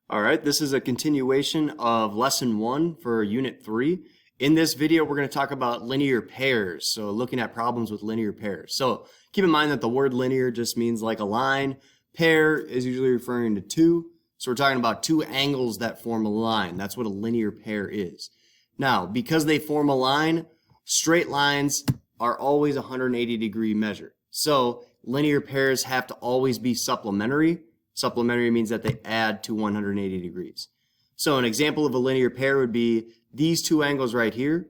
All right, this is a continuation of lesson 1 for unit 3. In this video, we're going to talk about linear pairs. So looking at problems with linear pairs. So keep in mind that the word linear just means like a line. Pair is usually referring to two. So we're talking about two angles that form a line. That's what a linear pair is. Now, because they form a line, straight lines are always a 180-degree measure. So linear pairs have to always be supplementary. Supplementary means that they add to 180 degrees. So an example of a linear pair would be these two angles right here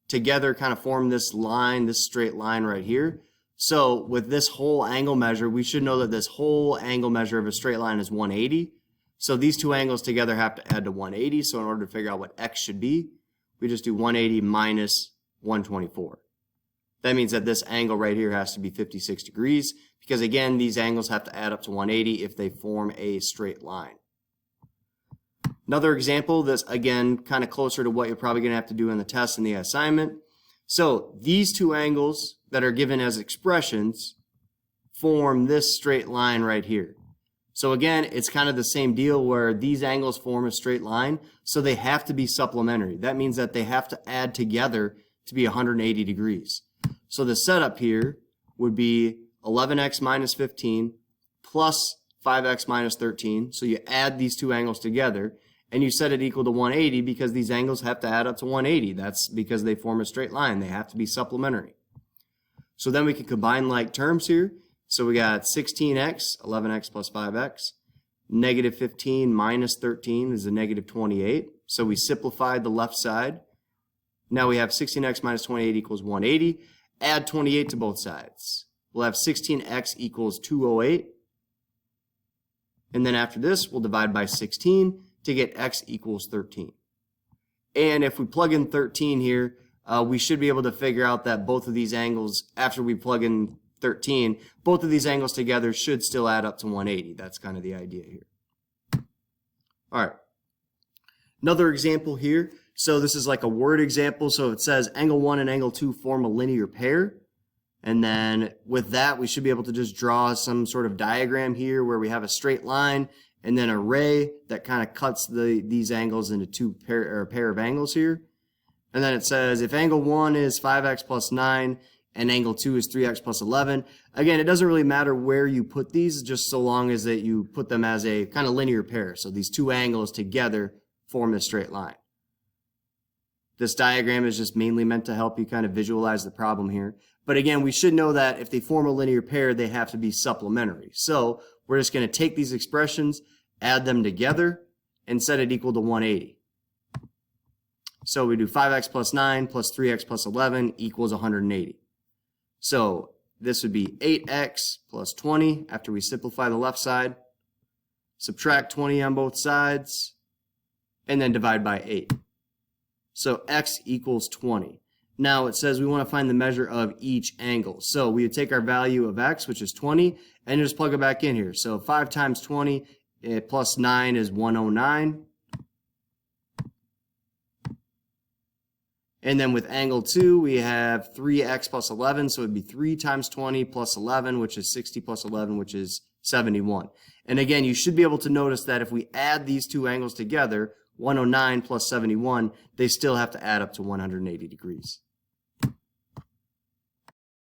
together kind of form this line, this straight line right here. So with this whole angle measure, we should know that this whole angle measure of a straight line is 180. So these two angles together have to add to 180. So in order to figure out what x should be, we just do 180 minus 124. That means that this angle right here has to be 56 degrees because, again, these angles have to add up to 180 if they form a straight line. Another example that's, again, kind of closer to what you're probably going to have to do in the test and the assignment. So these two angles that are given as expressions form this straight line right here. So again, it's kind of the same deal where these angles form a straight line, so they have to be supplementary. That means that they have to add together to be 180 degrees. So the setup here would be 11x minus 15 plus 5x minus 13. So you add these two angles together and you set it equal to 180 because these angles have to add up to 180. That's because they form a straight line. They have to be supplementary. So then we can combine like terms here. So we got 16x, 11x plus 5x. Negative 15 minus 13 is a negative 28. So we simplified the left side. Now we have 16x minus 28 equals 180. Add 28 to both sides. We'll have 16x equals 208. And then after this, we'll divide by 16 to get x equals 13. And if we plug in 13 here, we should be able to figure out that both of these angles, after we plug in 13, both of these angles together should still add up to 180. That's kind of the idea here. All right. Another example here. So this is like a word example. So it says angle 1 and angle 2 form a linear pair. And then with that, we should be able to just draw some sort of diagram here where we have a straight line and then a ray that kind of cuts these angles into a pair of angles here. And then it says if angle 1 is 5x plus 9 and angle 2 is 3x plus 11. Again, it doesn't really matter where you put these, just so long as that you put them as a kind of linear pair. So these two angles together form a straight line. This diagram is just mainly meant to help you kind of visualize the problem here. But again, we should know that if they form a linear pair, they have to be supplementary. So we're just going to take these expressions, add them together, and set it equal to 180. So we do 5x plus 9 plus 3x plus 11 equals 180. So this would be 8x plus 20 after we simplify the left side. Subtract 20 on both sides, and then divide by 8. So x equals 20. Now it says we want to find the measure of each angle. So we would take our value of x, which is 20, and just plug it back in here. So 5 times 20 plus 9 is 109. And then with angle 2, we have 3x plus 11, so it would be 3 times 20 plus 11, which is 60 plus 11, which is 71. And again, you should be able to notice that if we add these two angles together, 109 plus 71, they still have to add up to 180 degrees.